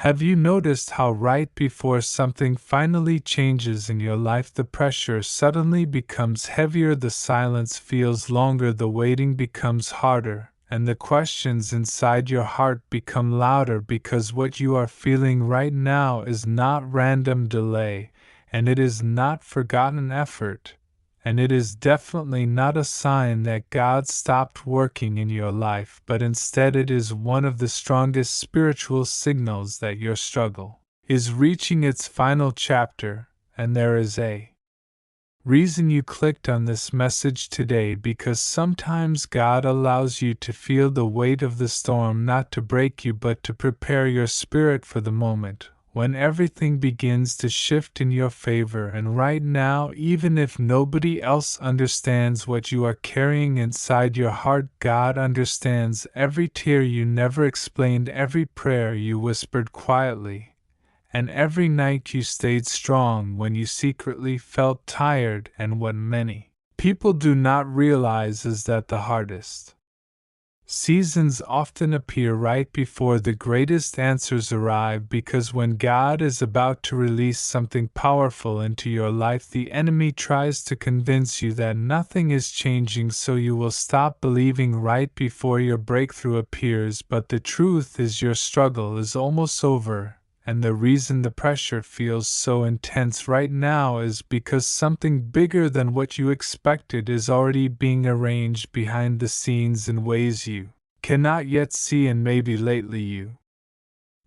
Have you noticed how right before something finally changes in your life, the pressure suddenly becomes heavier, the silence feels longer, the waiting becomes harder, and the questions inside your heart become louder because what you are feeling right now is not random delay, and it is not forgotten effort, and it is definitely not a sign that God stopped working in your life, but instead it is one of the strongest spiritual signals that your struggle is reaching its final chapter, and there is a reason you clicked on this message today, because sometimes God allows you to feel the weight of the storm not to break you but to prepare your spirit for the moment when everything begins to shift in your favor. And right now, even if nobody else understands what you are carrying inside your heart, God understands every tear you never explained, every prayer you whispered quietly, and every night you stayed strong when you secretly felt tired. And what many people do not realize is that the hardest seasons often appear right before the greatest answers arrive, because when God is about to release something powerful into your life, the enemy tries to convince you that nothing is changing, so you will stop believing right before your breakthrough appears. But the truth is, your struggle is almost over. And the reason the pressure feels so intense right now is because something bigger than what you expected is already being arranged behind the scenes in ways you cannot yet see. And maybe lately you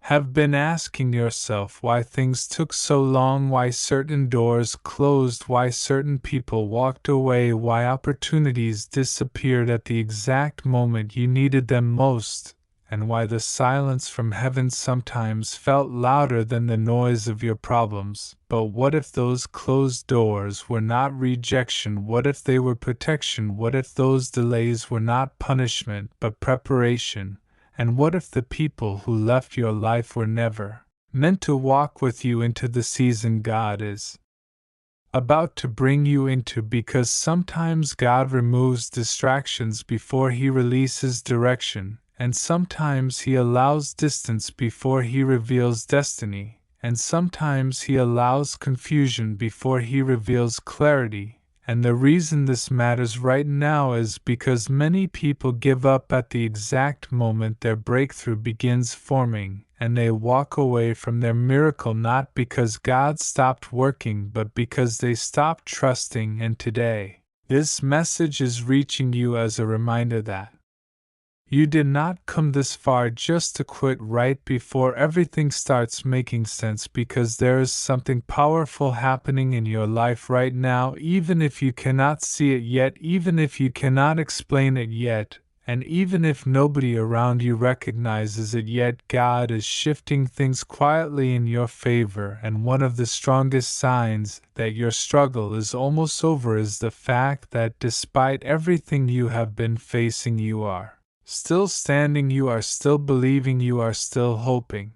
have been asking yourself why things took so long, why certain doors closed, why certain people walked away, why opportunities disappeared at the exact moment you needed them most, and why the silence from heaven sometimes felt louder than the noise of your problems. But what if those closed doors were not rejection? What if they were protection? What if those delays were not punishment but preparation? And what if the people who left your life were never meant to walk with you into the season God is about to bring you into? Because sometimes God removes distractions before He releases direction, and sometimes He allows distance before He reveals destiny, and sometimes He allows confusion before He reveals clarity. And the reason this matters right now is because many people give up at the exact moment their breakthrough begins forming, and they walk away from their miracle not because God stopped working but because they stopped trusting. And today, this message is reaching you as a reminder that you did not come this far just to quit right before everything starts making sense, because there is something powerful happening in your life right now, even if you cannot see it yet, even if you cannot explain it yet, and even if nobody around you recognizes it yet. God is shifting things quietly in your favor, and one of the strongest signs that your struggle is almost over is the fact that despite everything you have been facing, you are still standing, you are still believing, you are still hoping,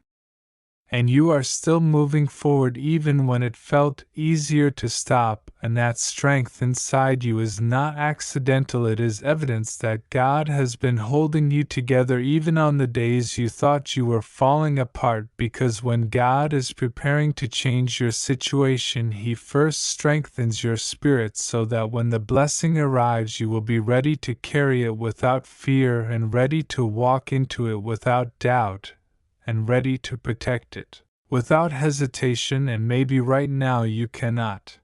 and you are still moving forward even when it felt easier to stop. And that strength inside you is not accidental, it is evidence that God has been holding you together even on the days you thought you were falling apart. Because when God is preparing to change your situation, He first strengthens your spirit so that when the blessing arrives, you will be ready to carry it without fear, and ready to walk into it without doubt, and ready to protect it without hesitation. And maybe right now you cannot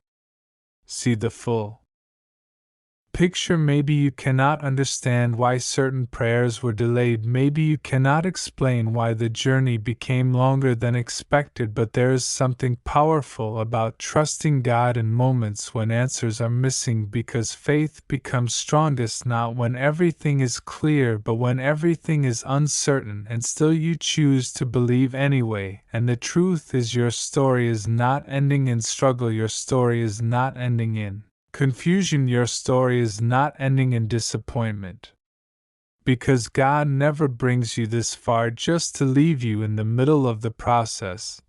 see the full picture. Maybe you cannot understand why certain prayers were delayed. Maybe you cannot explain why the journey became longer than expected. But there is something powerful about trusting God in moments when answers are missing, because faith becomes strongest not when everything is clear but when everything is uncertain, and still you choose to believe anyway. And the truth is, your story is not ending in struggle, your story is not ending in confusion, your story is not ending in disappointment. Because God never brings you this far just to leave you in the middle of the process.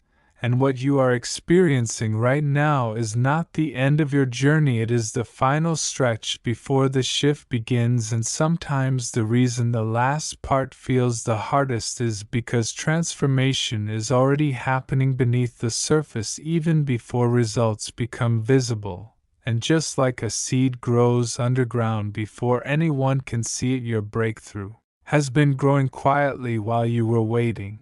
And what you are experiencing right now is not the end of your journey, it is the final stretch before the shift begins. And sometimes the reason the last part feels the hardest is because transformation is already happening beneath the surface even before results become visible. And just like a seed grows underground before anyone can see it, your breakthrough has been growing quietly while you were waiting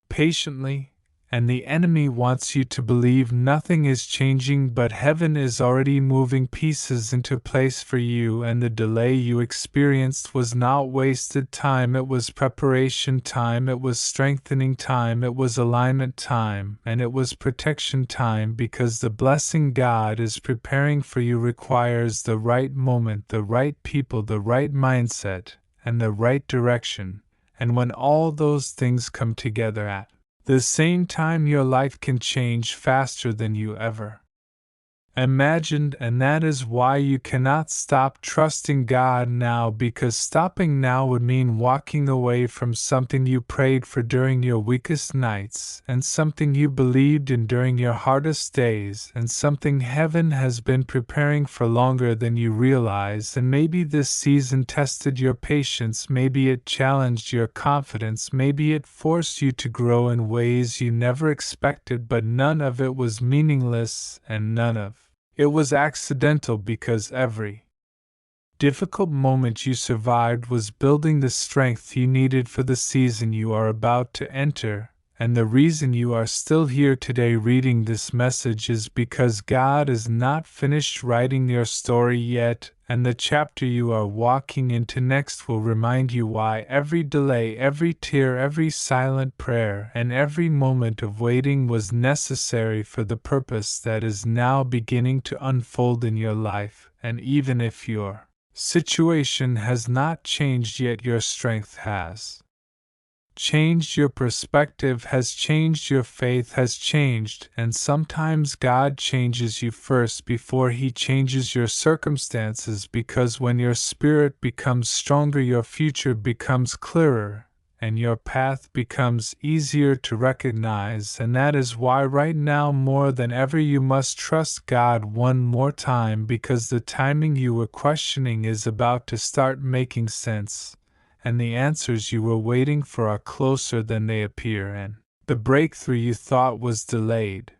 patiently. And the enemy wants you to believe nothing is changing, but heaven is already moving pieces into place for you, and the delay you experienced was not wasted time, it was preparation time, it was strengthening time, it was alignment time, and it was protection time, because the blessing God is preparing for you requires the right moment, the right people, the right mindset, and the right direction. And when all those things come together at the same time, your life can change faster than you ever imagined, and that is why you cannot stop trusting God now, because stopping now would mean walking away from something you prayed for during your weakest nights, and something you believed in during your hardest days, and something heaven has been preparing for longer than you realize. And maybe this season tested your patience, maybe it challenged your confidence, maybe it forced you to grow in ways you never expected, but none of it was meaningless, and none of it was accidental, because every difficult moment you survived was building the strength you needed for the season you are about to enter. And the reason you are still here today reading this message is because God is not finished writing your story yet, and the chapter you are walking into next will remind you why every delay, every tear, every silent prayer, and every moment of waiting was necessary for the purpose that is now beginning to unfold in your life. And even if your situation has not changed yet, your strength has changed, your perspective has changed, your faith has changed. And sometimes God changes you first before He changes your circumstances, because when your spirit becomes stronger, your future becomes clearer, and your path becomes easier to recognize. And that is why right now more than ever you must trust God one more time, because the timing you were questioning is about to start making sense, and the answers you were waiting for are closer than they appear, and the breakthrough you thought was delayed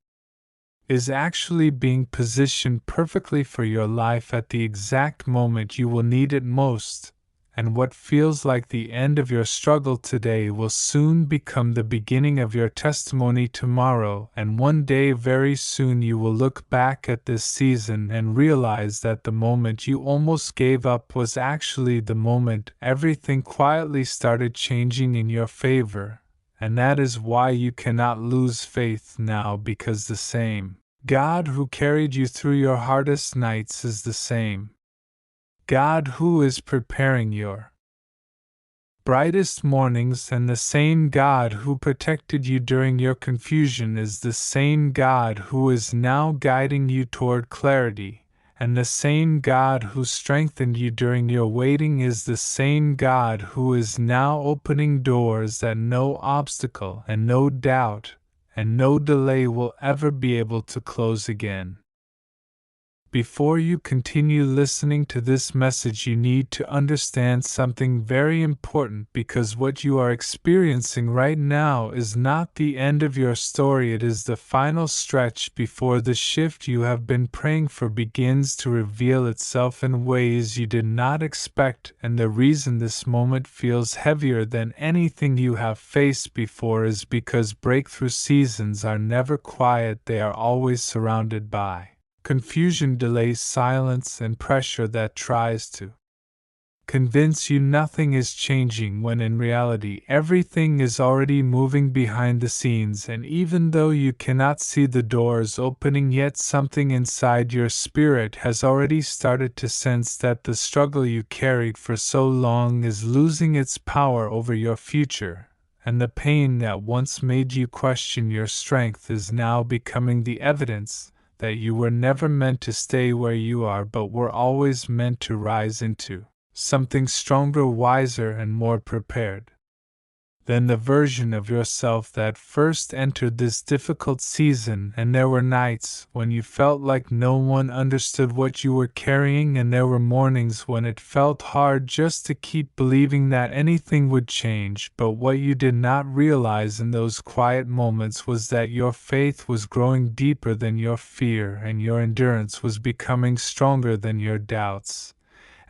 is actually being positioned perfectly for your life at the exact moment you will need it most. And what feels like the end of your struggle today will soon become the beginning of your testimony tomorrow, and one day very soon you will look back at this season and realize that the moment you almost gave up was actually the moment everything quietly started changing in your favor. And that is why you cannot lose faith now, because the same God who carried you through your hardest nights is the same God who is preparing your brightest mornings, and the same God who protected you during your confusion is the same God who is now guiding you toward clarity, and the same God who strengthened you during your waiting is the same God who is now opening doors that no obstacle and no doubt and no delay will ever be able to close again. Before you continue listening to this message, you need to understand something very important, because what you are experiencing right now is not the end of your story, it is the final stretch before the shift you have been praying for begins to reveal itself in ways you did not expect. And the reason this moment feels heavier than anything you have faced before is because breakthrough seasons are never quiet, they are always surrounded by confusion, delay, silence, and pressure that tries to convince you nothing is changing, when in reality everything is already moving behind the scenes. And even though you cannot see the doors opening yet, something inside your spirit has already started to sense that the struggle you carried for so long is losing its power over your future, and the pain that once made you question your strength is now becoming the evidence that you were never meant to stay where you are, but were always meant to rise into something stronger, wiser, and more prepared. than the version of yourself that first entered this difficult season, and there were nights when you felt like no one understood what you were carrying, and there were mornings when it felt hard just to keep believing that anything would change. But what you did not realize in those quiet moments was that your faith was growing deeper than your fear, and your endurance was becoming stronger than your doubts.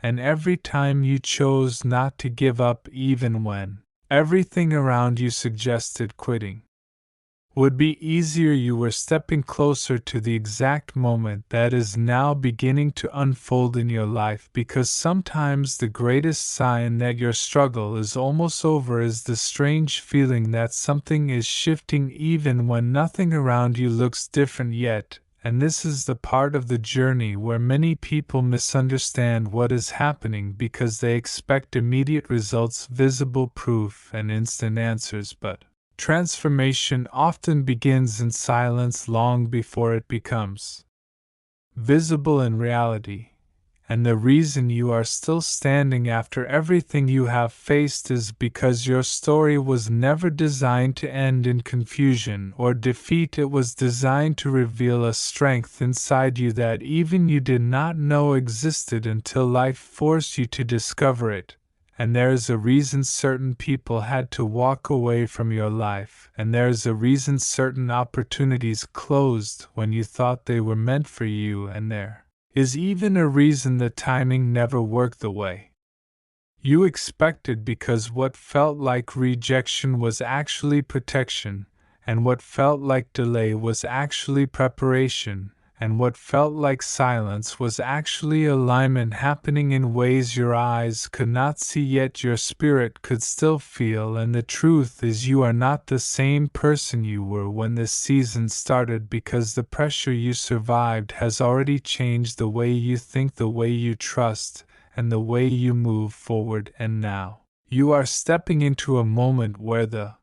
And every time you chose not to give up, even when everything around you suggested quitting would be easier, you were stepping closer to the exact moment that is now beginning to unfold in your life, because sometimes the greatest sign that your struggle is almost over is the strange feeling that something is shifting even when nothing around you looks different yet. And this is the part of the journey where many people misunderstand what is happening because they expect immediate results, visible proof, and instant answers, but transformation often begins in silence long before it becomes visible in reality. And the reason you are still standing after everything you have faced is because your story was never designed to end in confusion or defeat. It was designed to reveal a strength inside you that even you did not know existed until life forced you to discover it. And there is a reason certain people had to walk away from your life, and there is a reason certain opportunities closed when you thought they were meant for you, and there is even a reason the timing never worked the way you expected, because what felt like rejection was actually protection, and what felt like delay was actually preparation, and what felt like silence was actually alignment happening in ways your eyes could not see yet your spirit could still feel. And the truth is, you are not the same person you were when this season started, because the pressure you survived has already changed the way you think, the way you trust, and the way you move forward. And now you are stepping into a moment where the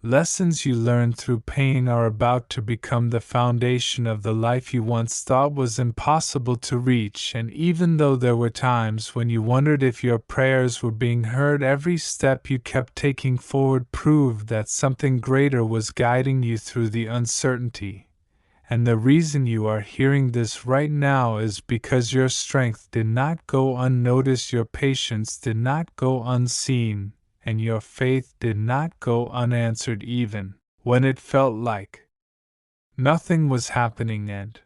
lessons you learned through pain are about to become the foundation of the life you once thought was impossible to reach. And even though there were times when you wondered if your prayers were being heard, every step you kept taking forward proved that something greater was guiding you through the uncertainty. And the reason you are hearing this right now is because your strength did not go unnoticed, your patience did not go unseen, and your faith did not go unanswered even when it felt like nothing was happening. And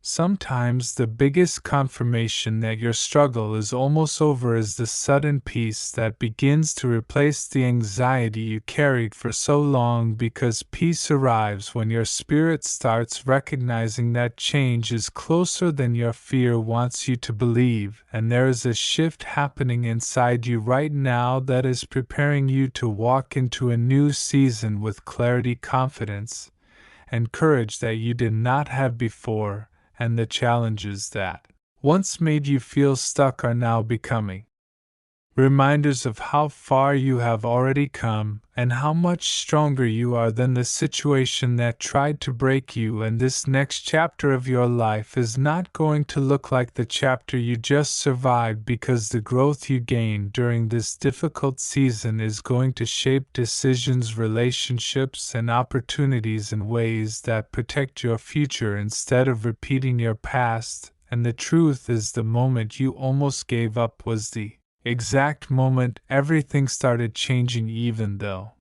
sometimes the biggest confirmation that your struggle is almost over is the sudden peace that begins to replace the anxiety you carried for so long, because peace arrives when your spirit starts recognizing that change is closer than your fear wants you to believe. And there is a shift happening inside you right now that is preparing you to walk into a new season with clarity, confidence, and courage that you did not have before. And the challenges that once made you feel stuck are now becoming reminders of how far you have already come, and how much stronger you are than the situation that tried to break you. And this next chapter of your life is not going to look like the chapter you just survived, because the growth you gained during this difficult season is going to shape decisions, relationships, and opportunities in ways that protect your future instead of repeating your past. And the truth is, the moment you almost gave up was the exact moment everything started changing, even though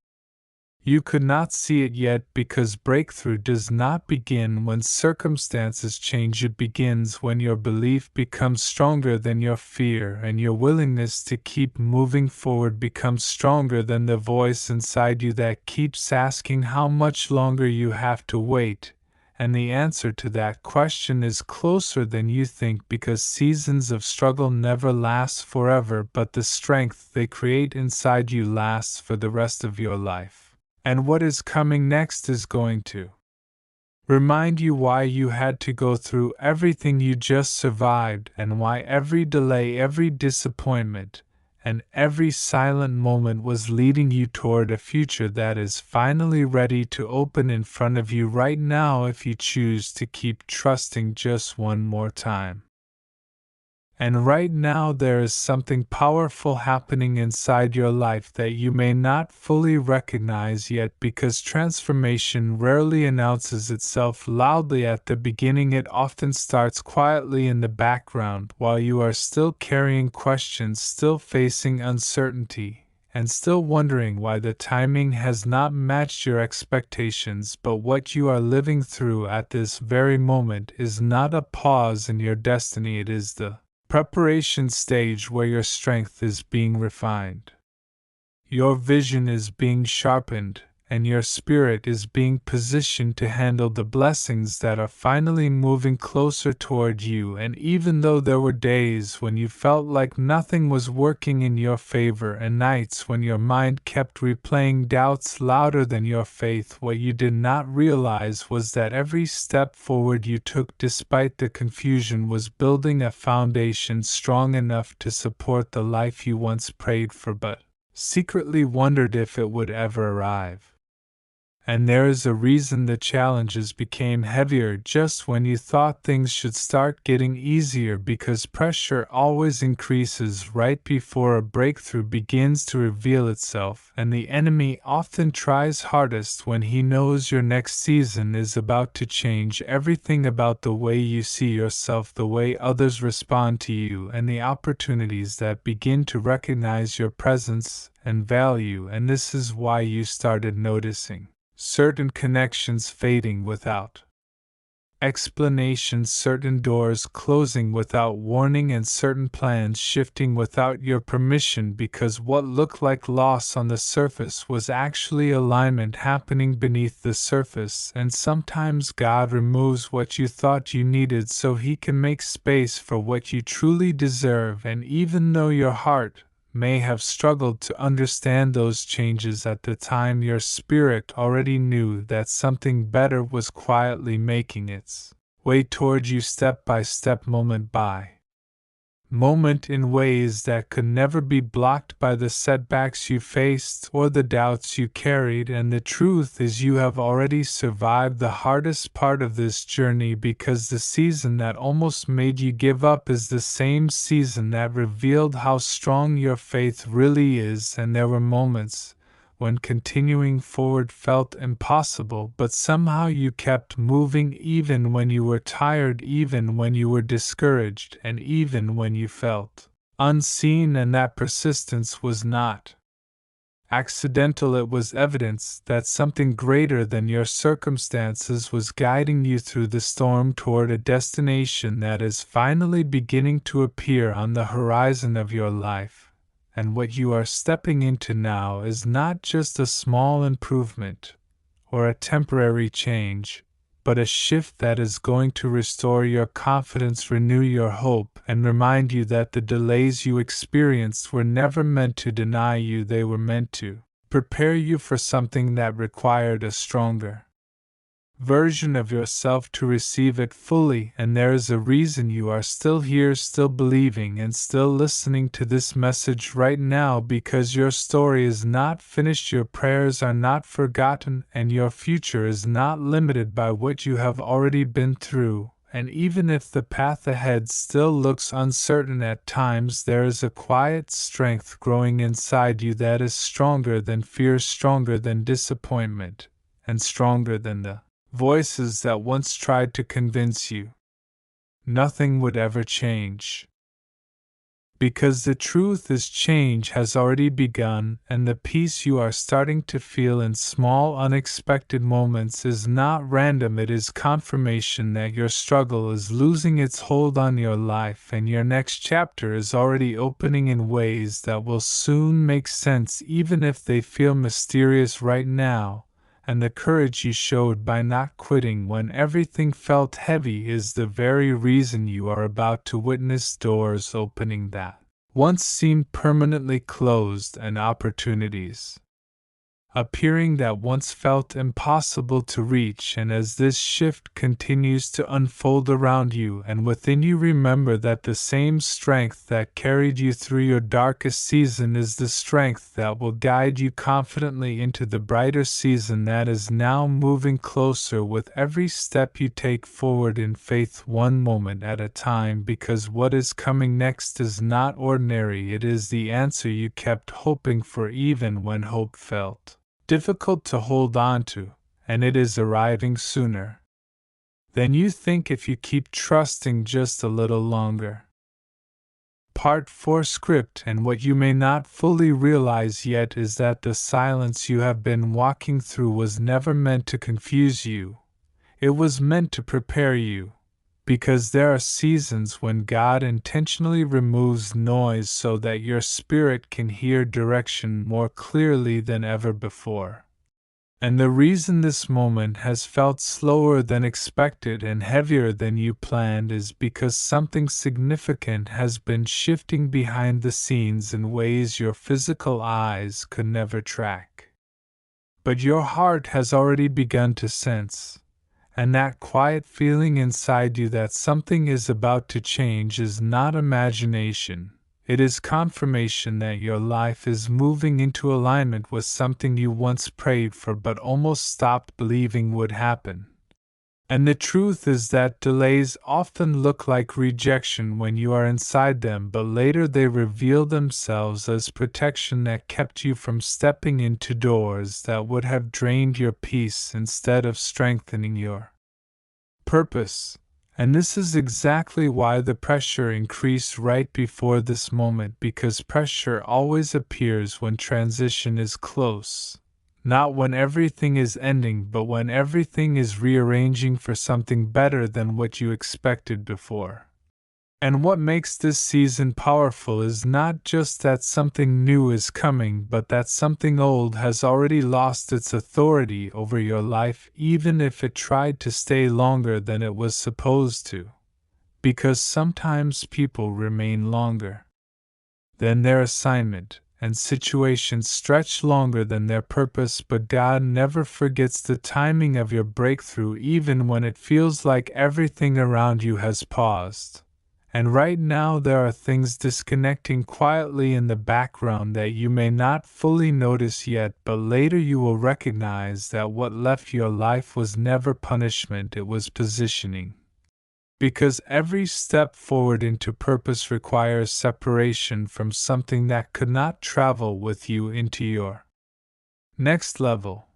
you could not see it yet, because breakthrough does not begin when circumstances change. It begins when your belief becomes stronger than your fear, and your willingness to keep moving forward becomes stronger than the voice inside you that keeps asking how much longer you have to wait. And the answer to that question is closer than you think, because seasons of struggle never last forever, but the strength they create inside you lasts for the rest of your life. And what is coming next is going to remind you why you had to go through everything you just survived, and why every delay, every disappointment, and every silent moment was leading you toward a future that is finally ready to open in front of you right now, if you choose to keep trusting just one more time. And right now there is something powerful happening inside your life that you may not fully recognize yet, because transformation rarely announces itself loudly at the beginning. It often starts quietly in the background while you are still carrying questions, still facing uncertainty, and still wondering why the timing has not matched your expectations. But what you are living through at this very moment is not a pause in your destiny, it is the preparation stage where your strength is being refined. Your vision is being sharpened, and your spirit is being positioned to handle the blessings that are finally moving closer toward you. And even though there were days when you felt like nothing was working in your favor and nights when your mind kept replaying doubts louder than your faith, what you did not realize was that every step forward you took despite the confusion was building a foundation strong enough to support the life you once prayed for but secretly wondered if it would ever arrive. And there is a reason the challenges became heavier just when you thought things should start getting easier, because pressure always increases right before a breakthrough begins to reveal itself, and the enemy often tries hardest when he knows your next season is about to change everything about the way you see yourself, the way others respond to you, and the opportunities that begin to recognize your presence and value. And this is why you started noticing certain connections fading without explanation, certain doors closing without warning, and certain plans shifting without your permission, because what looked like loss on the surface was actually alignment happening beneath the surface. And sometimes God removes what you thought you needed so He can make space for what you truly deserve. And even though your heart may have struggled to understand those changes at the time, your spirit already knew that something better was quietly making its way toward you, step by step, moment by moment, in ways that could never be blocked by the setbacks you faced or the doubts you carried. And the truth is, you have already survived the hardest part of this journey, because the season that almost made you give up is the same season that revealed how strong your faith really is. And there were moments when continuing forward felt impossible, but somehow you kept moving, even when you were tired, even when you were discouraged, and even when you felt unseen. And that persistence was not accidental, it was evidence that something greater than your circumstances was guiding you through the storm toward a destination that is finally beginning to appear on the horizon of your life. And what you are stepping into now is not just a small improvement or a temporary change, but a shift that is going to restore your confidence, renew your hope, and remind you that the delays you experienced were never meant to deny you, they were meant to prepare you for something that required a stronger version of yourself to receive it fully. And there is a reason you are still here, still believing, and still listening to this message right now, because your story is not finished, your prayers are not forgotten, and your future is not limited by what you have already been through. And even if the path ahead still looks uncertain at times, there is a quiet strength growing inside you that is stronger than fear, stronger than disappointment, and stronger than the voices that once tried to convince you nothing would ever change. Because the truth is, change has already begun, and the peace you are starting to feel in small, unexpected moments is not random. It is confirmation that your struggle is losing its hold on your life, and your next chapter is already opening in ways that will soon make sense, even if they feel mysterious right now. And the courage you showed by not quitting when everything felt heavy is the very reason you are about to witness doors opening that once seemed permanently closed, and opportunities appearing that once felt impossible to reach. And as this shift continues to unfold around you and within you, remember that the same strength that carried you through your darkest season is the strength that will guide you confidently into the brighter season that is now moving closer with every step you take forward in faith, one moment at a time, because what is coming next is not ordinary. It is the answer you kept hoping for even when hope felt difficult to hold on to, and it is arriving sooner than you think if you keep trusting just a little longer. Part 4 Script. And what you may not fully realize yet is that the silence you have been walking through was never meant to confuse you. It was meant to prepare you. Because there are seasons when God intentionally removes noise so that your spirit can hear direction more clearly than ever before. And the reason this moment has felt slower than expected and heavier than you planned is because something significant has been shifting behind the scenes in ways your physical eyes could never track. But your heart has already begun to sense. And that quiet feeling inside you that something is about to change is not imagination. It is confirmation that your life is moving into alignment with something you once prayed for but almost stopped believing would happen. And the truth is that delays often look like rejection when you are inside them, but later they reveal themselves as protection that kept you from stepping into doors that would have drained your peace instead of strengthening your purpose. And this is exactly why the pressure increased right before this moment, because pressure always appears when transition is close. Not when everything is ending, but when everything is rearranging for something better than what you expected before. And what makes this season powerful is not just that something new is coming, but that something old has already lost its authority over your life, even if it tried to stay longer than it was supposed to. Because sometimes people remain longer than their assignment, and situations stretch longer than their purpose, but God never forgets the timing of your breakthrough, even when it feels like everything around you has paused. And right now there are things disconnecting quietly in the background that you may not fully notice yet, but later you will recognize that what left your life was never punishment, it was positioning. Because every step forward into purpose requires separation from something that could not travel with you into your next level.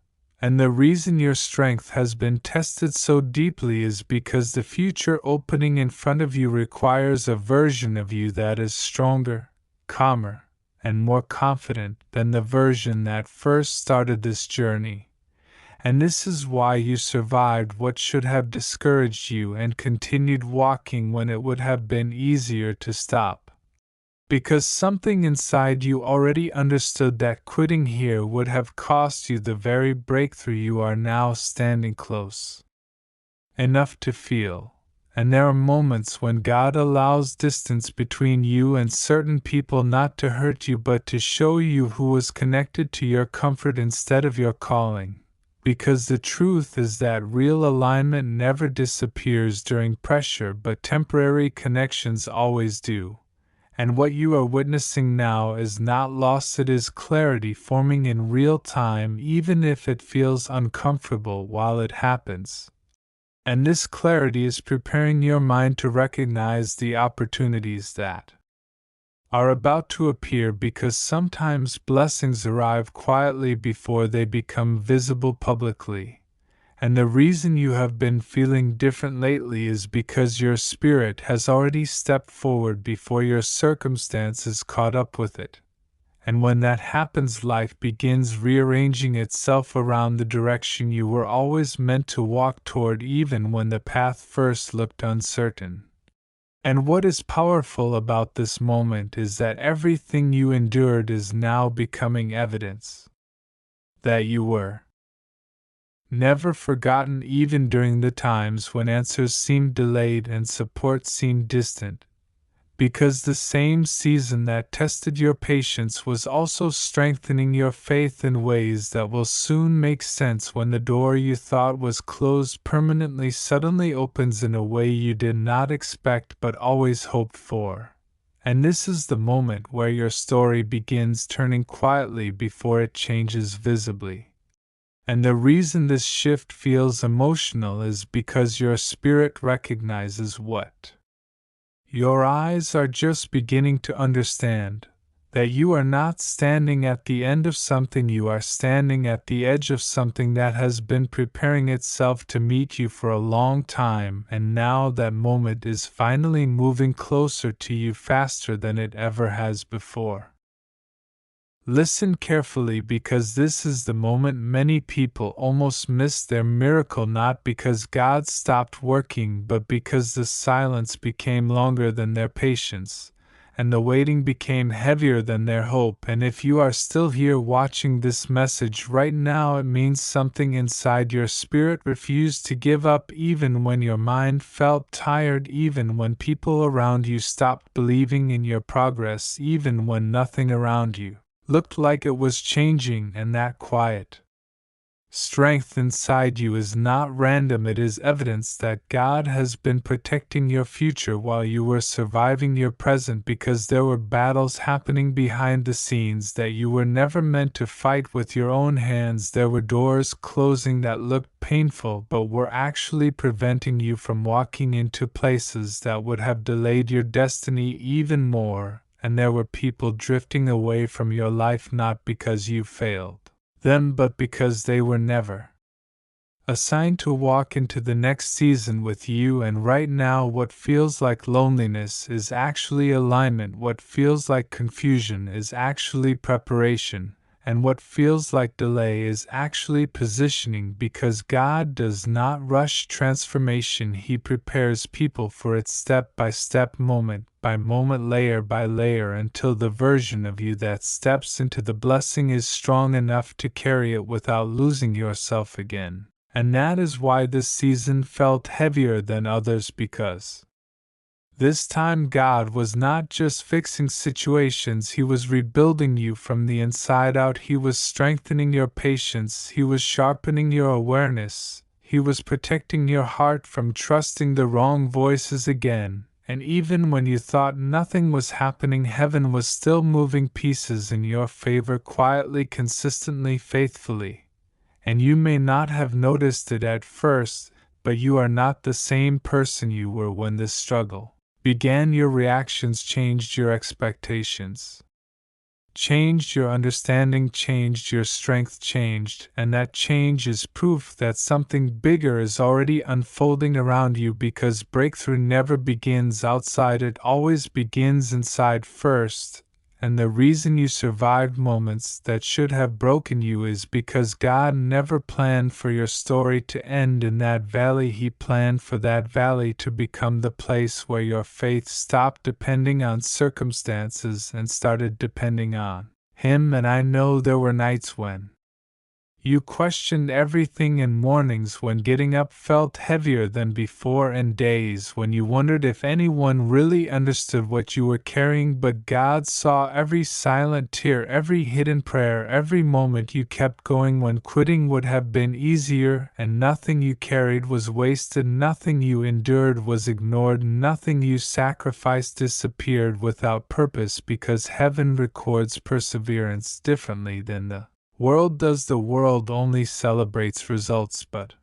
And the reason your strength has been tested so deeply is because the future opening in front of you requires a version of you that is stronger, calmer, and more confident than the version that first started this journey. And this is why you survived what should have discouraged you and continued walking when it would have been easier to stop. Because something inside you already understood that quitting here would have cost you the very breakthrough you are now standing close enough to feel. And there are moments when God allows distance between you and certain people not to hurt you but to show you who was connected to your comfort instead of your calling. Because the truth is that real alignment never disappears during pressure, but temporary connections always do. And what you are witnessing now is not loss, it is clarity forming in real time, even if it feels uncomfortable while it happens. And this clarity is preparing your mind to recognize the opportunities that are about to appear, because sometimes blessings arrive quietly before they become visible publicly. And the reason you have been feeling different lately is because your spirit has already stepped forward before your circumstances caught up with it. And when that happens, life begins rearranging itself around the direction you were always meant to walk toward, even when the path first looked uncertain. And what is powerful about this moment is that everything you endured is now becoming evidence that you were never forgotten, even during the times when answers seemed delayed and support seemed distant. Because the same season that tested your patience was also strengthening your faith in ways that will soon make sense when the door you thought was closed permanently suddenly opens in a way you did not expect but always hoped for. And this is the moment where your story begins turning quietly before it changes visibly. And the reason this shift feels emotional is because your spirit recognizes what your eyes are just beginning to understand, that you are not standing at the end of something, you are standing at the edge of something that has been preparing itself to meet you for a long time, and now that moment is finally moving closer to you faster than it ever has before. Listen carefully, because this is the moment many people almost miss their miracle, not because God stopped working but because the silence became longer than their patience, and the waiting became heavier than their hope. And if you are still here watching this message right now, it means something inside your spirit refused to give up, even when your mind felt tired, even when people around you stopped believing in your progress, even when nothing around you looked like it was changing. And that quiet strength inside you is not random, it is evidence that God has been protecting your future while you were surviving your present, because there were battles happening behind the scenes that you were never meant to fight with your own hands. There were doors closing that looked painful but were actually preventing you from walking into places that would have delayed your destiny even more. And there were people drifting away from your life not because you failed them but because they were never assigned to walk into the next season with you. And right now, what feels like loneliness is actually alignment, what feels like confusion is actually preparation, and what feels like delay is actually positioning, because God does not rush transformation, He prepares people for it step by step, moment by moment, layer by layer, until the version of you that steps into the blessing is strong enough to carry it without losing yourself again. And that is why this season felt heavier than others, because this time God was not just fixing situations, He was rebuilding you from the inside out. He was strengthening your patience, He was sharpening your awareness, He was protecting your heart from trusting the wrong voices again. And even when you thought nothing was happening, heaven was still moving pieces in your favor, quietly, consistently, faithfully. And you may not have noticed it at first, but you are not the same person you were when this struggle began. Your reactions changed, your expectations changed, your understanding changed, your strength changed, and that change is proof that something bigger is already unfolding around you, because breakthrough never begins outside, it always begins inside first. And the reason you survived moments that should have broken you is because God never planned for your story to end in that valley. He planned for that valley to become the place where your faith stopped depending on circumstances and started depending on Him. And I know there were nights when you questioned everything, and mornings when getting up felt heavier than before, and days when you wondered if anyone really understood what you were carrying. But God saw every silent tear, every hidden prayer, every moment you kept going when quitting would have been easier, and nothing you carried was wasted, nothing you endured was ignored, nothing you sacrificed disappeared without purpose, because heaven records perseverance differently than the world does. The world only celebrates results, but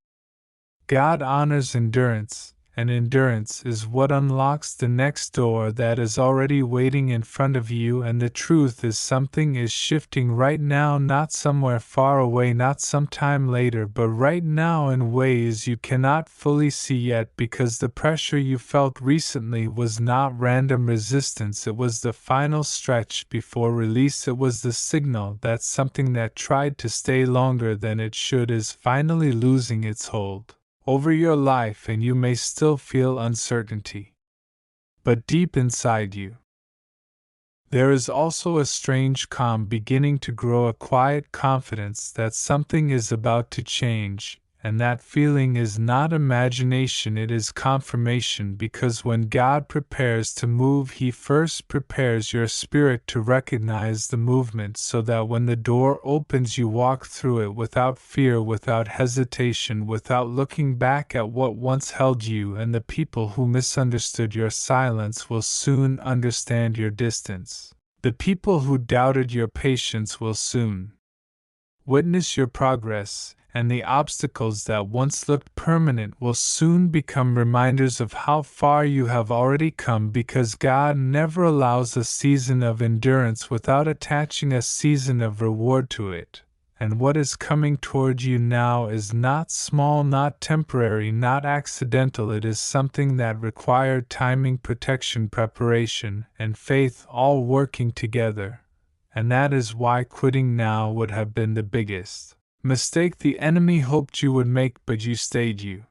God honors endurance, and endurance is what unlocks the next door that is already waiting in front of you. And the truth is, something is shifting right now, not somewhere far away, not sometime later, but right now in ways you cannot fully see yet, because the pressure you felt recently was not random resistance, it was the final stretch before release. It was the signal that something that tried to stay longer than it should is finally losing its hold over your life. And you may still feel uncertainty, but deep inside you, there is also a strange calm beginning to grow, a quiet confidence that something is about to change. And that feeling is not imagination, it is confirmation, because when God prepares to move, He first prepares your spirit to recognize the movement, so that when the door opens you walk through it without fear, without hesitation, without looking back at what once held you, and the people who misunderstood your silence will soon understand your distance. The people who doubted your patience will soon witness your progress, and the obstacles that once looked permanent will soon become reminders of how far you have already come, because God never allows a season of endurance without attaching a season of reward to it. And what is coming toward you now is not small, not temporary, not accidental. It is something that required timing, protection, preparation, and faith all working together. And that is why quitting now would have been the biggest mistake the enemy hoped you would make, but you stayed, you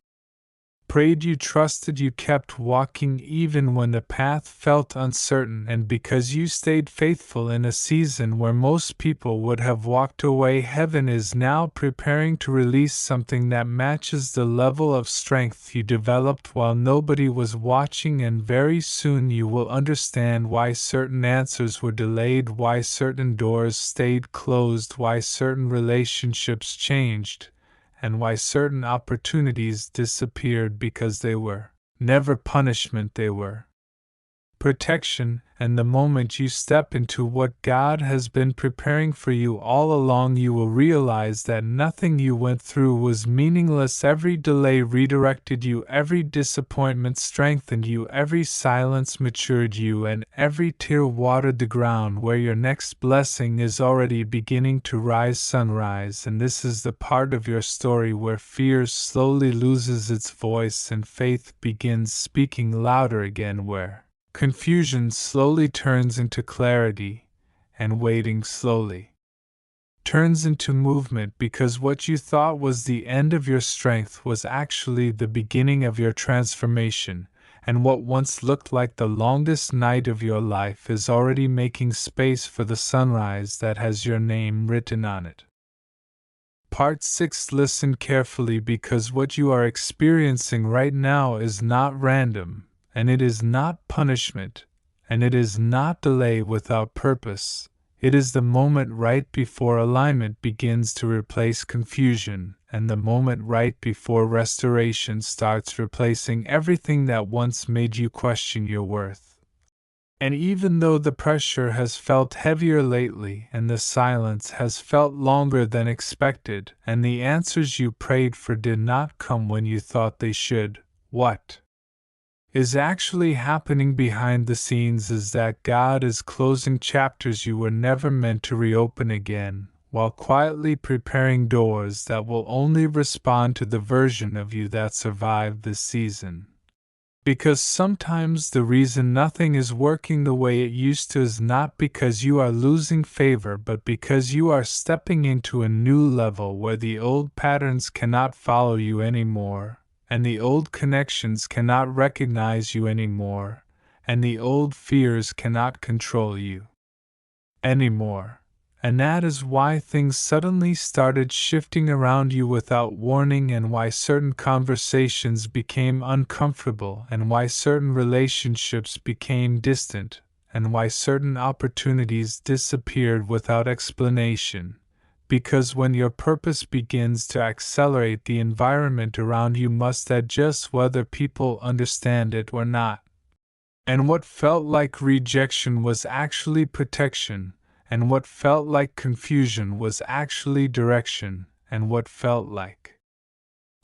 prayed, you trusted, you kept walking even when the path felt uncertain, and because you stayed faithful in a season where most people would have walked away, heaven is now preparing to release something that matches the level of strength you developed while nobody was watching, and very soon you will understand why certain answers were delayed, why certain doors stayed closed, why certain relationships changed, and why certain opportunities disappeared, because they were never punishment, they were protection. And the moment you step into what God has been preparing for you all along, you will realize that nothing you went through was meaningless. Every delay redirected you, every disappointment strengthened you, every silence matured you, and every tear watered the ground where your next blessing is already beginning to rise. Sunrise. And this is the part of your story where fear slowly loses its voice and faith begins speaking louder again, where confusion slowly turns into clarity, and waiting slowly turns into movement, because what you thought was the end of your strength was actually the beginning of your transformation, and what once looked like the longest night of your life is already making space for the sunrise that has your name written on it. Part 6. Listen carefully, because what you are experiencing right now is not random, and it is not punishment, and it is not delay without purpose. It is the moment right before alignment begins to replace confusion, and the moment right before restoration starts replacing everything that once made you question your worth. And even though the pressure has felt heavier lately, and the silence has felt longer than expected, and the answers you prayed for did not come when you thought they should, what is actually happening behind the scenes is that God is closing chapters you were never meant to reopen again, while quietly preparing doors that will only respond to the version of you that survived this season. Because sometimes the reason nothing is working the way it used to is not because you are losing favor, but because you are stepping into a new level where the old patterns cannot follow you anymore, and the old connections cannot recognize you anymore, and the old fears cannot control you anymore. And that is why things suddenly started shifting around you without warning, and why certain conversations became uncomfortable, and why certain relationships became distant, and why certain opportunities disappeared without explanation. Because when your purpose begins to accelerate, the environment around you must adjust whether people understand it or not. And what felt like rejection was actually protection, and what felt like confusion was actually direction, and what felt like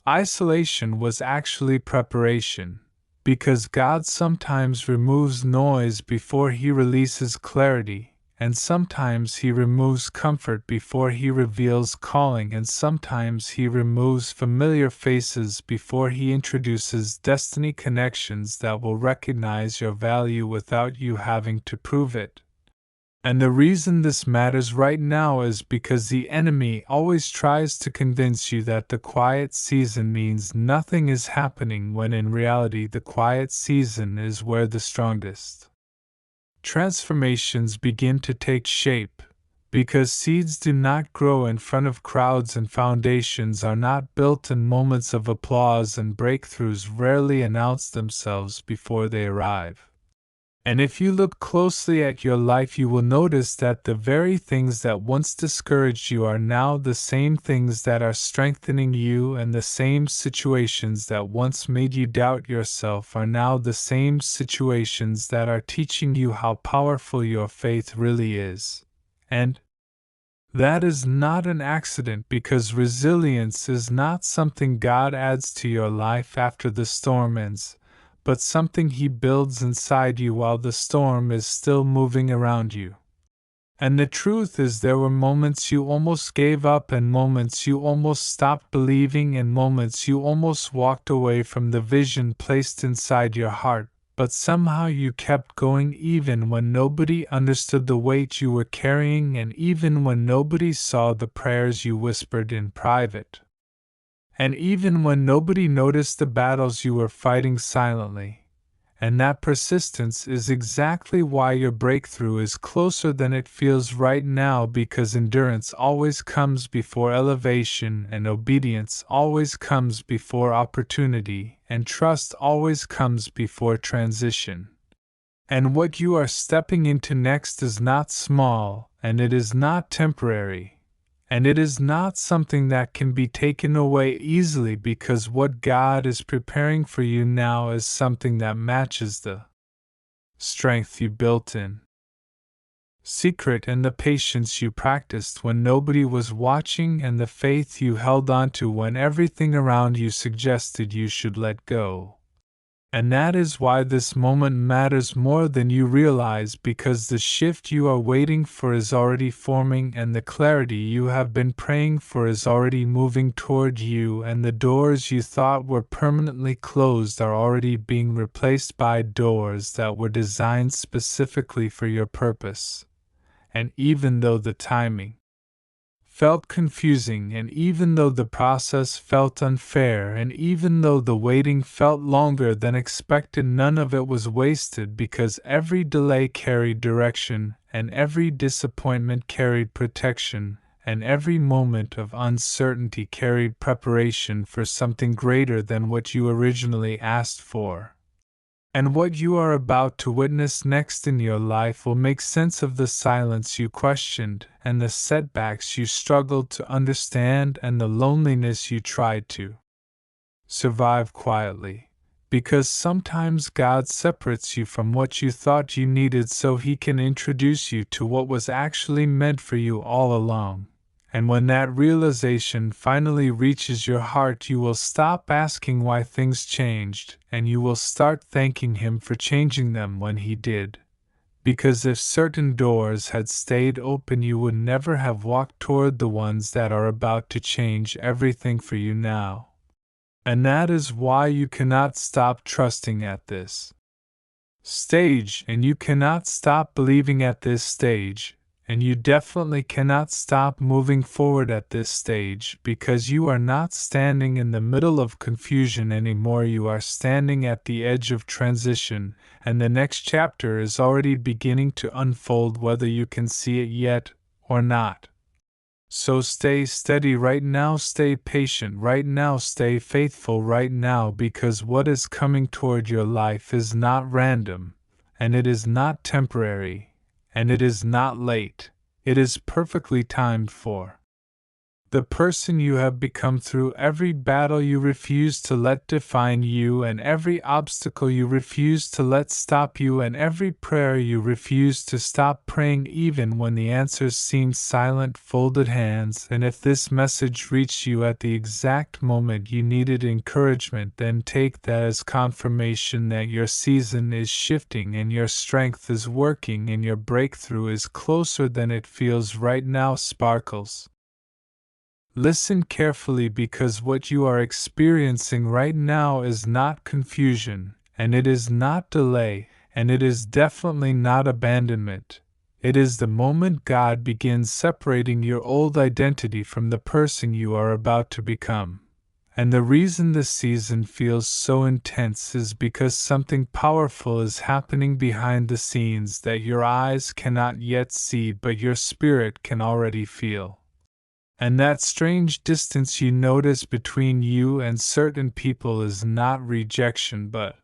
isolation was actually preparation. Because God sometimes removes noise before He releases clarity, and sometimes He removes comfort before He reveals calling, and sometimes He removes familiar faces before He introduces destiny connections that will recognize your value without you having to prove it. And the reason this matters right now is because the enemy always tries to convince you that the quiet season means nothing is happening, when in reality the quiet season is where the strongest transformations begin to take shape, Because seeds do not grow in front of crowds and foundations are not built in moments of applause, and breakthroughs rarely announce themselves before they arrive. And if you look closely at your life, you will notice that the very things that once discouraged you are now the same things that are strengthening you, and the same situations that once made you doubt yourself are now the same situations that are teaching you how powerful your faith really is. And that is not an accident, because resilience is not something God adds to your life after the storm ends, but something He builds inside you while the storm is still moving around you. And the truth is, there were moments you almost gave up, and moments you almost stopped believing, and moments you almost walked away from the vision placed inside your heart, but somehow you kept going even when nobody understood the weight you were carrying, and even when nobody saw the prayers you whispered in private. And even when nobody noticed the battles you were fighting silently. And that persistence is exactly why your breakthrough is closer than it feels right now, because endurance always comes before elevation, and obedience always comes before opportunity, and trust always comes before transition. And what you are stepping into next is not small, and it is not temporary. And it is not something that can be taken away easily, because what God is preparing for you now is something that matches the strength you built in secret, and the patience you practiced when nobody was watching, and the faith you held onto when everything around you suggested you should let go. And that is why this moment matters more than you realize, because the shift you are waiting for is already forming, and the clarity you have been praying for is already moving toward you, and the doors you thought were permanently closed are already being replaced by doors that were designed specifically for your purpose. And even though the timing felt confusing, and even though the process felt unfair, and even though the waiting felt longer than expected, none of it was wasted, because every delay carried direction, and every disappointment carried protection, and every moment of uncertainty carried preparation for something greater than what you originally asked for. And what you are about to witness next in your life will make sense of the silence you questioned, and the setbacks you struggled to understand, and the loneliness you tried to survive quietly. Because sometimes God separates you from what you thought you needed so He can introduce you to what was actually meant for you all along. And when that realization finally reaches your heart, you will stop asking why things changed, and you will start thanking Him for changing them when He did. Because if certain doors had stayed open, you would never have walked toward the ones that are about to change everything for you now. And that is why you cannot stop trusting at this stage, and you cannot stop believing at this stage. And you definitely cannot stop moving forward at this stage, because you are not standing in the middle of confusion anymore. You are standing at the edge of transition, and the next chapter is already beginning to unfold, whether you can see it yet or not. So stay steady right now, stay patient right now, stay faithful right now, because what is coming toward your life is not random, and it is not temporary. And it is not late. It is perfectly timed for the person you have become through every battle you refuse to let define you, and every obstacle you refuse to let stop you, and every prayer you refuse to stop praying even when the answers seem silent. Folded hands. And if this message reached you at the exact moment you needed encouragement, then take that as confirmation that your season is shifting, and your strength is working, and your breakthrough is closer than it feels right now. Sparkles. Listen carefully, because what you are experiencing right now is not confusion, and it is not delay, and it is definitely not abandonment. It is the moment God begins separating your old identity from the person you are about to become. And the reason the season feels so intense is because something powerful is happening behind the scenes that your eyes cannot yet see but your spirit can already feel. And that strange distance you notice between you and certain people is not rejection but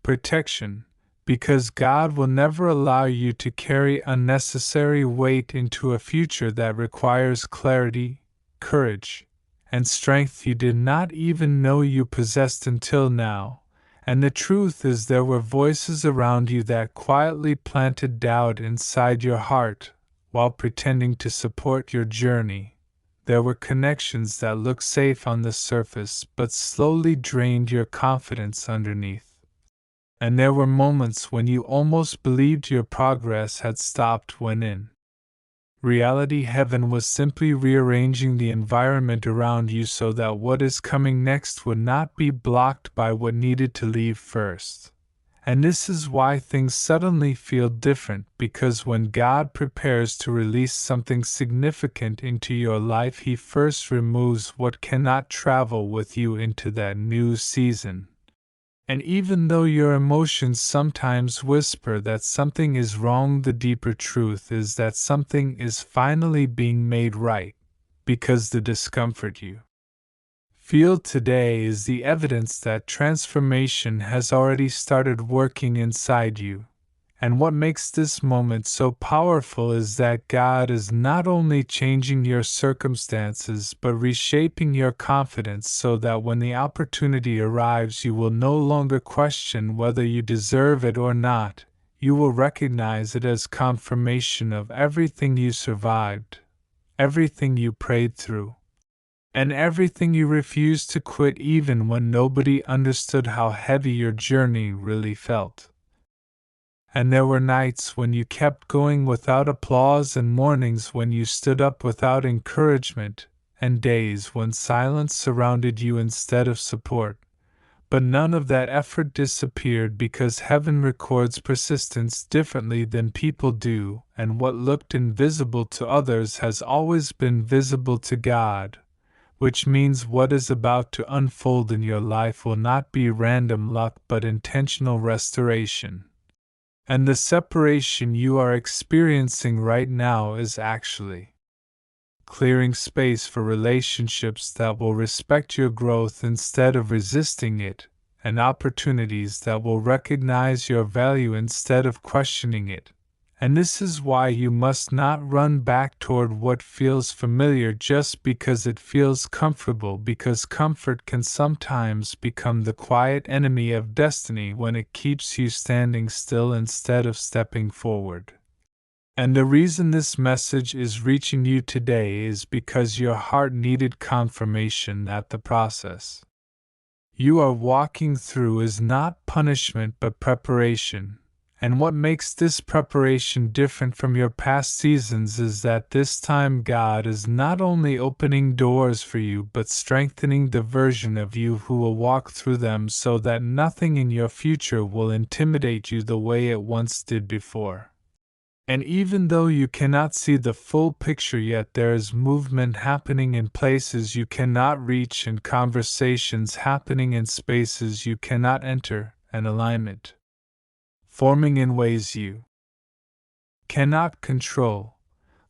protection, because God will never allow you to carry unnecessary weight into a future that requires clarity, courage, and strength you did not even know you possessed until now. And the truth is, there were voices around you that quietly planted doubt inside your heart while pretending to support your journey. There were connections that looked safe on the surface but slowly drained your confidence underneath. And there were moments when you almost believed your progress had stopped when in reality heaven was simply rearranging the environment around you so that what is coming next would not be blocked by what needed to leave first. And this is why things suddenly feel different, because when God prepares to release something significant into your life, He first removes what cannot travel with you into that new season. And even though your emotions sometimes whisper that something is wrong, the deeper truth is that something is finally being made right, because the discomfort you feel today is the evidence that transformation has already started working inside you. And what makes this moment so powerful is that God is not only changing your circumstances but reshaping your confidence so that when the opportunity arrives you will no longer question whether you deserve it or not. You will recognize it as confirmation of everything you survived, everything you prayed through, and everything you refused to quit even when nobody understood how heavy your journey really felt. And there were nights when you kept going without applause, and mornings when you stood up without encouragement, and days when silence surrounded you instead of support. But none of that effort disappeared, because heaven records persistence differently than people do, and what looked invisible to others has always been visible to God, which means what is about to unfold in your life will not be random luck but intentional restoration. And the separation you are experiencing right now is actually clearing space for relationships that will respect your growth instead of resisting it, and opportunities that will recognize your value instead of questioning it. And this is why you must not run back toward what feels familiar just because it feels comfortable, because comfort can sometimes become the quiet enemy of destiny when it keeps you standing still instead of stepping forward. And the reason this message is reaching you today is because your heart needed confirmation that the process you are walking through is not punishment but preparation. And what makes this preparation different from your past seasons is that this time God is not only opening doors for you but strengthening the version of you who will walk through them so that nothing in your future will intimidate you the way it once did before. And even though you cannot see the full picture yet, there is movement happening in places you cannot reach, and conversations happening in spaces you cannot enter, and alignment forming in ways you cannot control,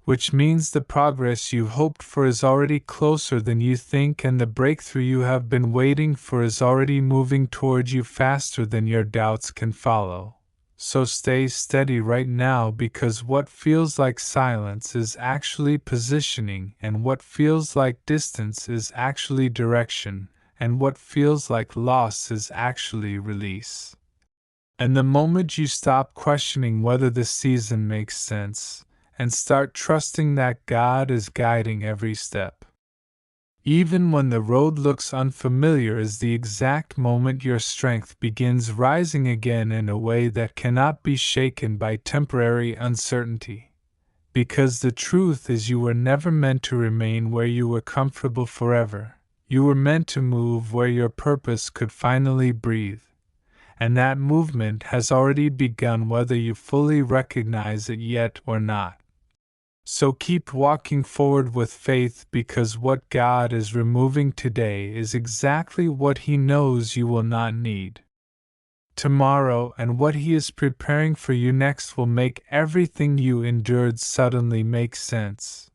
which means the progress you hoped for is already closer than you think, and the breakthrough you have been waiting for is already moving toward you faster than your doubts can follow. So stay steady right now, because what feels like silence is actually positioning, and what feels like distance is actually direction, and what feels like loss is actually release. And the moment you stop questioning whether the season makes sense, and start trusting that God is guiding every step, even when the road looks unfamiliar, is the exact moment your strength begins rising again in a way that cannot be shaken by temporary uncertainty. Because the truth is, you were never meant to remain where you were comfortable forever. You were meant to move where your purpose could finally breathe. And that movement has already begun, whether you fully recognize it yet or not. So keep walking forward with faith, because what God is removing today is exactly what He knows you will not need tomorrow, and what He is preparing for you next will make everything you endured suddenly make sense.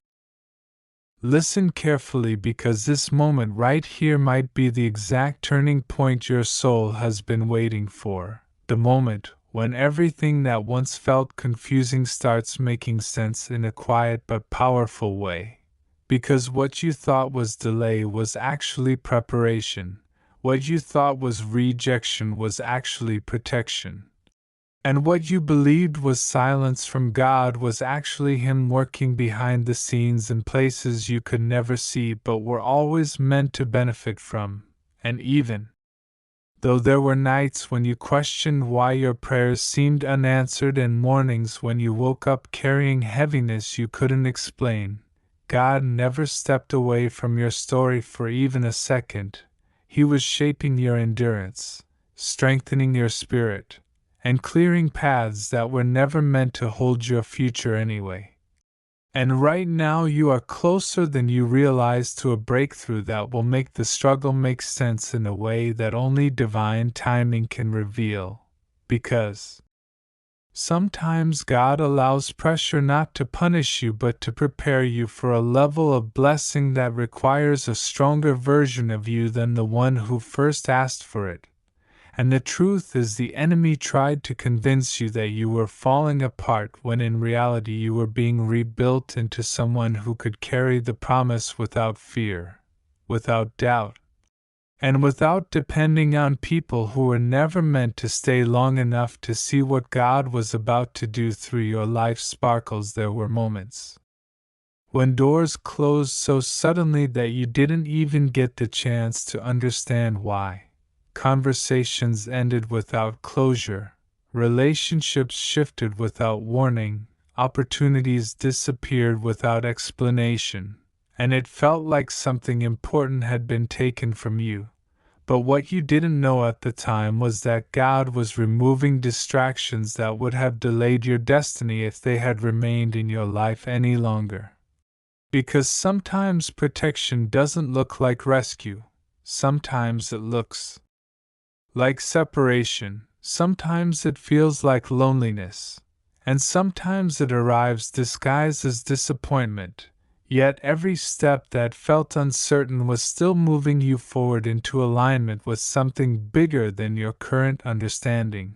Listen carefully, because this moment right here might be the exact turning point your soul has been waiting for. The moment when everything that once felt confusing starts making sense in a quiet but powerful way. Because what you thought was delay was actually preparation. What you thought was rejection was actually protection. And what you believed was silence from God was actually Him working behind the scenes in places you could never see but were always meant to benefit from. And even though there were nights when you questioned why your prayers seemed unanswered and mornings when you woke up carrying heaviness you couldn't explain, God never stepped away from your story for even a second. He was shaping your endurance, strengthening your spirit, and clearing paths that were never meant to hold your future anyway. And right now you are closer than you realize to a breakthrough that will make the struggle make sense in a way that only divine timing can reveal. Because sometimes God allows pressure not to punish you but to prepare you for a level of blessing that requires a stronger version of you than the one who first asked for it. And the truth is, the enemy tried to convince you that you were falling apart when in reality you were being rebuilt into someone who could carry the promise without fear, without doubt, and without depending on people who were never meant to stay long enough to see what God was about to do through your life sparkles. There were moments when doors closed so suddenly that you didn't even get the chance to understand why. Conversations ended without closure, relationships shifted without warning, opportunities disappeared without explanation, and it felt like something important had been taken from you. But what you didn't know at the time was that God was removing distractions that would have delayed your destiny if they had remained in your life any longer. Because sometimes protection doesn't look like rescue, sometimes it looks like separation, sometimes it feels like loneliness, and sometimes it arrives disguised as disappointment, yet every step that felt uncertain was still moving you forward into alignment with something bigger than your current understanding.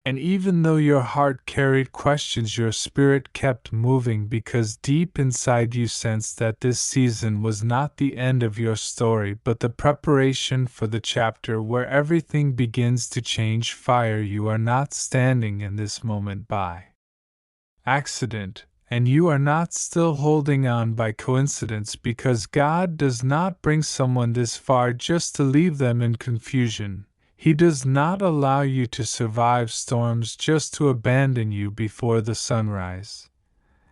And even though your heart carried questions, your spirit kept moving, because deep inside you sensed that this season was not the end of your story but the preparation for the chapter where everything begins to change. Fire, you are not standing in this moment by accident, and you are not still holding on by coincidence, because God does not bring someone this far just to leave them in confusion. He does not allow you to survive storms just to abandon you before the sunrise.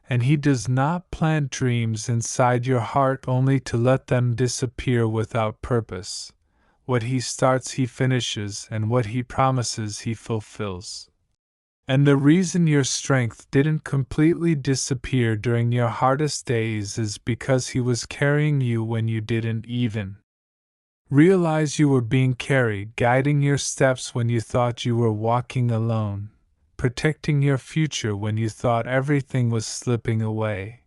And He does not plant dreams inside your heart only to let them disappear without purpose. What He starts He finishes, and what He promises He fulfills. And the reason your strength didn't completely disappear during your hardest days is because He was carrying you when you didn't even realize you were being carried, guiding your steps when you thought you were walking alone, protecting your future when you thought everything was slipping away.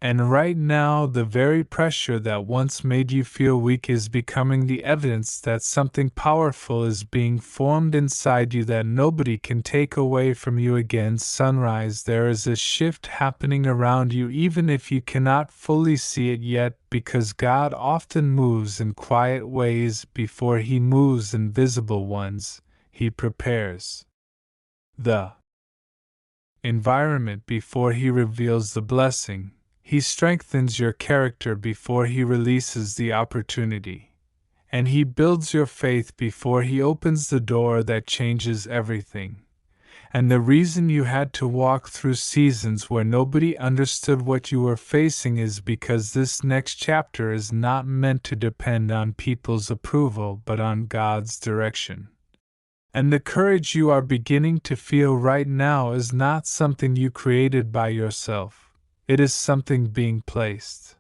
And right now, the very pressure that once made you feel weak is becoming the evidence that something powerful is being formed inside you that nobody can take away from you again. Sunrise, there is a shift happening around you, even if you cannot fully see it yet, because God often moves in quiet ways before He moves in visible ones. He prepares the environment before He reveals the blessing. He strengthens your character before He releases the opportunity. And He builds your faith before He opens the door that changes everything. And the reason you had to walk through seasons where nobody understood what you were facing is because this next chapter is not meant to depend on people's approval but on God's direction. And the courage you are beginning to feel right now is not something you created by yourself. It is something being placed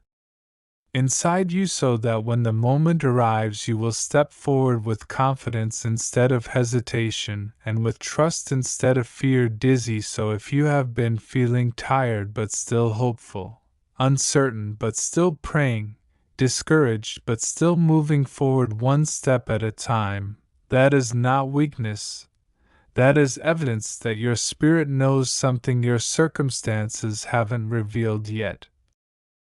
inside you so that when the moment arrives you will step forward with confidence instead of hesitation, and with trust instead of fear. Dizzy. So if you have been feeling tired but still hopeful, uncertain but still praying, discouraged but still moving forward one step at a time, that is not weakness. That is evidence that your spirit knows something your circumstances haven't revealed yet.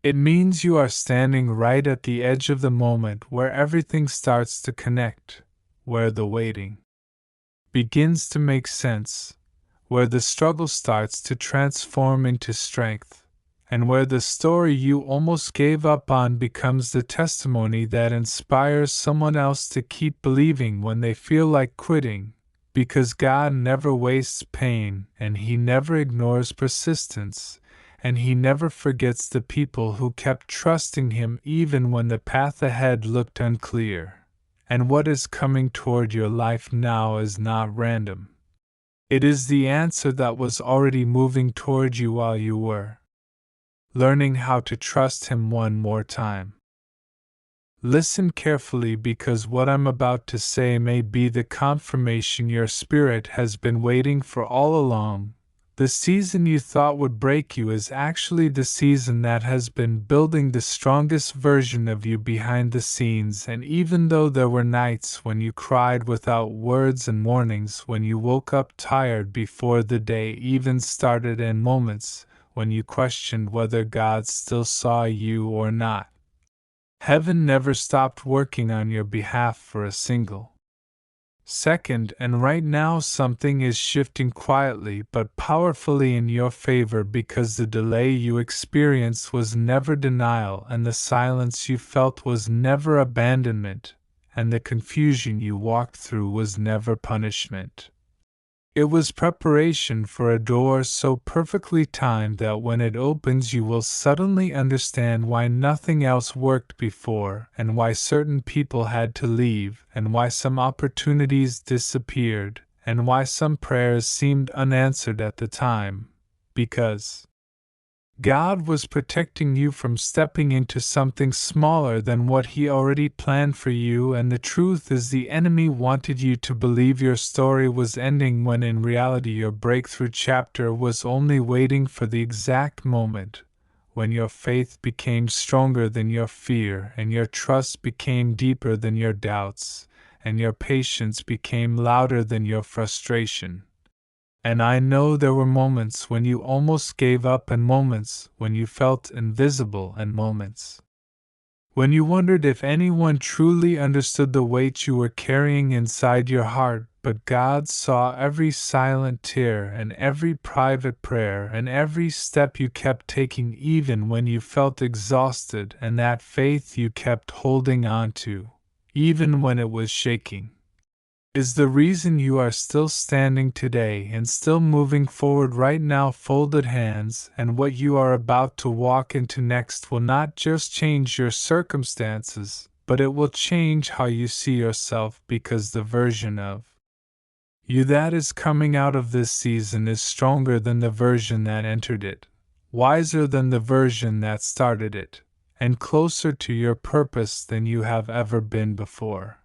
It means you are standing right at the edge of the moment where everything starts to connect, where the waiting begins to make sense, where the struggle starts to transform into strength, and where the story you almost gave up on becomes the testimony that inspires someone else to keep believing when they feel like quitting, because God never wastes pain, and He never ignores persistence. And He never forgets the people who kept trusting Him even when the path ahead looked unclear. And what is coming toward your life now is not random. It is the answer that was already moving toward you while you were learning how to trust Him one more time. Listen carefully, because what I'm about to say may be the confirmation your spirit has been waiting for all along. The season you thought would break you is actually the season that has been building the strongest version of you behind the scenes. And even though there were nights when you cried without words and mornings when you woke up tired before the day even started, and moments when you questioned whether God still saw you or not, heaven never stopped working on your behalf for a single second. And right now something is shifting quietly but powerfully in your favor, because the delay you experienced was never denial, and the silence you felt was never abandonment, and the confusion you walked through was never punishment. It was preparation for a door so perfectly timed that when it opens you will suddenly understand why nothing else worked before, and why certain people had to leave, and why some opportunities disappeared, and why some prayers seemed unanswered at the time. Because God was protecting you from stepping into something smaller than what He already planned for you. And the truth is, the enemy wanted you to believe your story was ending, when in reality your breakthrough chapter was only waiting for the exact moment when your faith became stronger than your fear, and your trust became deeper than your doubts, and your patience became louder than your frustration. And I know there were moments when you almost gave up, and moments when you felt invisible, and moments when you wondered if anyone truly understood the weight you were carrying inside your heart. But God saw every silent tear, and every private prayer, and every step you kept taking even when you felt exhausted, and that faith you kept holding on to, even when it was shaking, is the reason you are still standing today and still moving forward right now. Folded hands. And what you are about to walk into next will not just change your circumstances, but it will change how you see yourself, because the version of you that is coming out of this season is stronger than the version that entered it, wiser than the version that started it, and closer to your purpose than you have ever been before.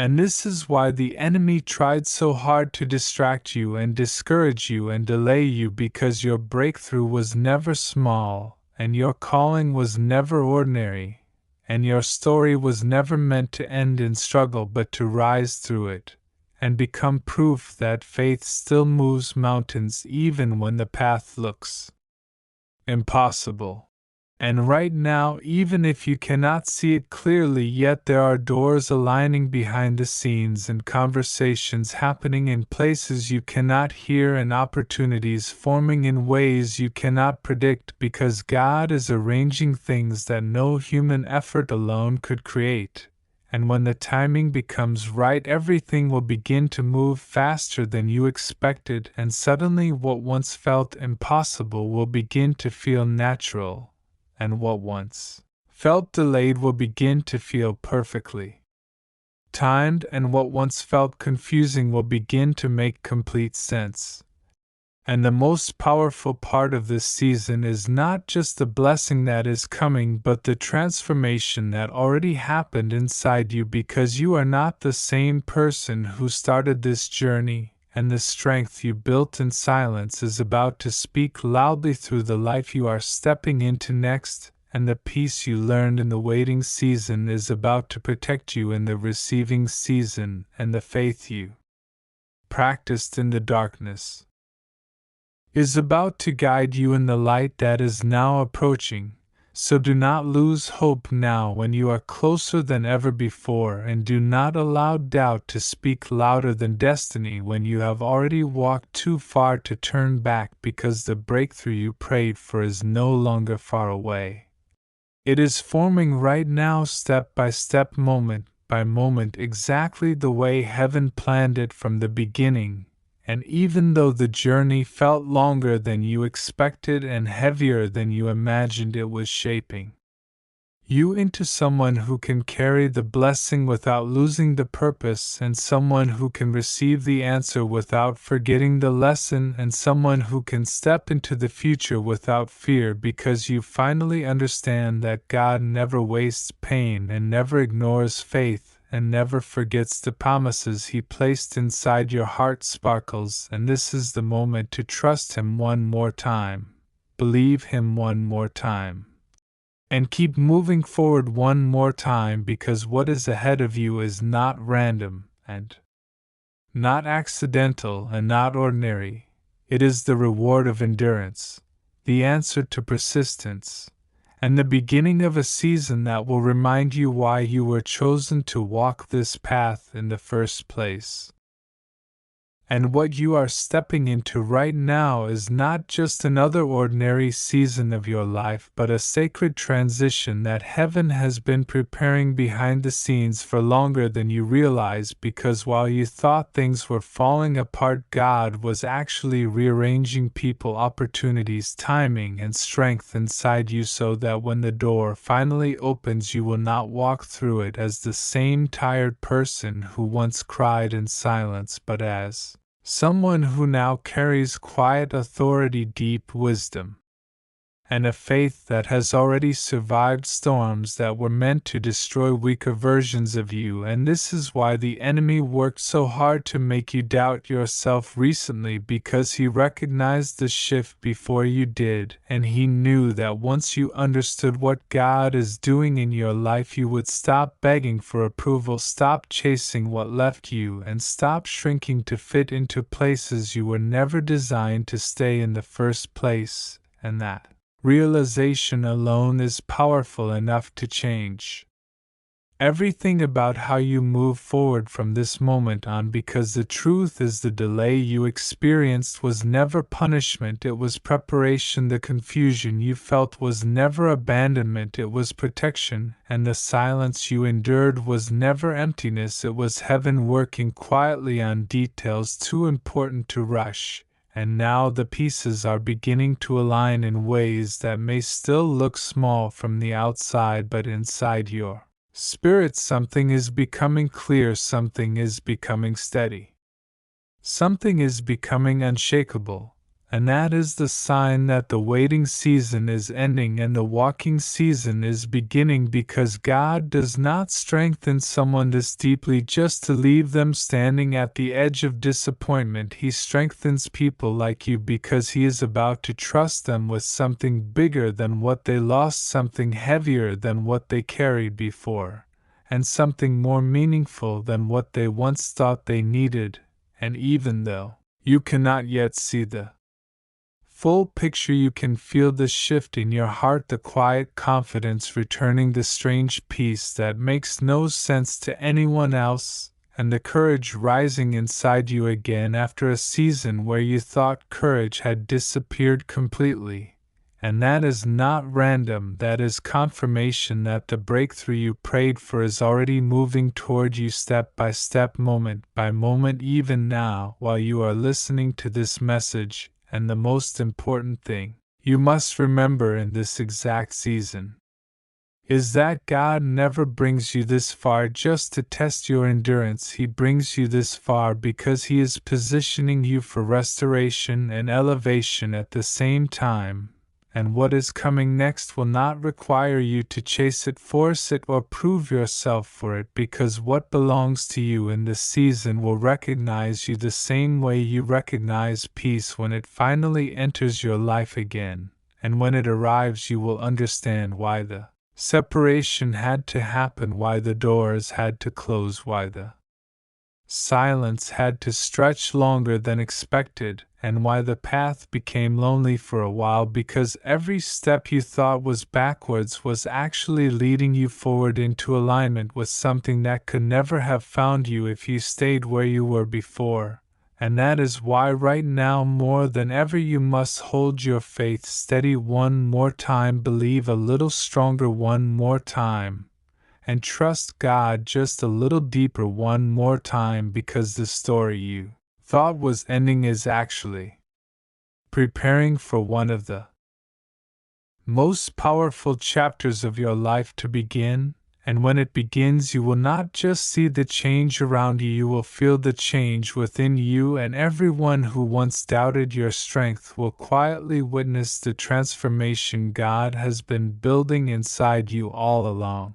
And this is why the enemy tried so hard to distract you and discourage you and delay you, because your breakthrough was never small, and your calling was never ordinary, and your story was never meant to end in struggle but to rise through it, and become proof that faith still moves mountains even when the path looks impossible. And right now, even if you cannot see it clearly yet, there are doors aligning behind the scenes, and conversations happening in places you cannot hear, and opportunities forming in ways you cannot predict, because God is arranging things that no human effort alone could create. And when the timing becomes right, everything will begin to move faster than you expected, and suddenly what once felt impossible will begin to feel natural, and what once felt delayed will begin to feel perfectly timed, and what once felt confusing will begin to make complete sense. And the most powerful part of this season is not just the blessing that is coming, but the transformation that already happened inside you, because you are not the same person who started this journey, and the strength you built in silence is about to speak loudly through the life you are stepping into next, and the peace you learned in the waiting season is about to protect you in the receiving season, and the faith you practiced in the darkness is about to guide you in the light that is now approaching. So do not lose hope now when you are closer than ever before, and do not allow doubt to speak louder than destiny when you have already walked too far to turn back, because the breakthrough you prayed for is no longer far away. It is forming right now, step by step, moment by moment, exactly the way heaven planned it from the beginning. And even though the journey felt longer than you expected and heavier than you imagined, it was shaping you into someone who can carry the blessing without losing the purpose, and someone who can receive the answer without forgetting the lesson, and someone who can step into the future without fear, because you finally understand that God never wastes pain and never ignores faith and never forgets the promises He placed inside your heart. Sparkles, and this is the moment to trust Him one more time, believe Him one more time, and keep moving forward one more time, because what is ahead of you is not random, and not accidental, and not ordinary. It is the reward of endurance, the answer to persistence, and the beginning of a season that will remind you why you were chosen to walk this path in the first place. And what you are stepping into right now is not just another ordinary season of your life, but a sacred transition that heaven has been preparing behind the scenes for longer than you realize, because while you thought things were falling apart, God was actually rearranging people, opportunities, timing, and strength inside you, so that when the door finally opens, you will not walk through it as the same tired person who once cried in silence, but as someone who now carries quiet authority, deep wisdom, and a faith that has already survived storms that were meant to destroy weaker versions of you. And this is why the enemy worked so hard to make you doubt yourself recently, because he recognized the shift before you did, and he knew that once you understood what God is doing in your life, you would stop begging for approval, stop chasing what left you, and stop shrinking to fit into places you were never designed to stay in the first place. And that realization alone is powerful enough to change everything about how you move forward from this moment on, because the truth is, the delay you experienced was never punishment, it was preparation. The confusion you felt was never abandonment, it was protection. And the silence you endured was never emptiness, it was heaven working quietly on details too important to rush. And now the pieces are beginning to align in ways that may still look small from the outside, but inside your spirit something is becoming clear, something is becoming steady, something is becoming unshakable. And that is the sign that the waiting season is ending and the walking season is beginning, because God does not strengthen someone this deeply just to leave them standing at the edge of disappointment. He strengthens people like you because He is about to trust them with something bigger than what they lost, something heavier than what they carried before, and something more meaningful than what they once thought they needed. And even though you cannot yet see the full picture, you can feel the shift in your heart, the quiet confidence returning, the strange peace that makes no sense to anyone else, and the courage rising inside you again after a season where you thought courage had disappeared completely. And that is not random, that is confirmation that the breakthrough you prayed for is already moving toward you, step by step, moment by moment, even now while you are listening to this message. And the most important thing you must remember in this exact season is that God never brings you this far just to test your endurance. He brings you this far because He is positioning you for restoration and elevation at the same time, and what is coming next will not require you to chase it, force it, or prove yourself for it, because what belongs to you in this season will recognize you the same way you recognize peace when it finally enters your life again, and when it arrives you will understand why the separation had to happen, why the doors had to close, why the silence had to stretch longer than expected, and why the path became lonely for a while, because every step you thought was backwards was actually leading you forward into alignment with something that could never have found you if you stayed where you were before. And that is why right now more than ever you must hold your faith steady one more time, believe a little stronger one more time, and trust God just a little deeper one more time, because the story you thought was ending is actually preparing for one of the most powerful chapters of your life to begin. And when it begins, you will not just see the change around you, you will feel the change within you, and everyone who once doubted your strength will quietly witness the transformation God has been building inside you all along.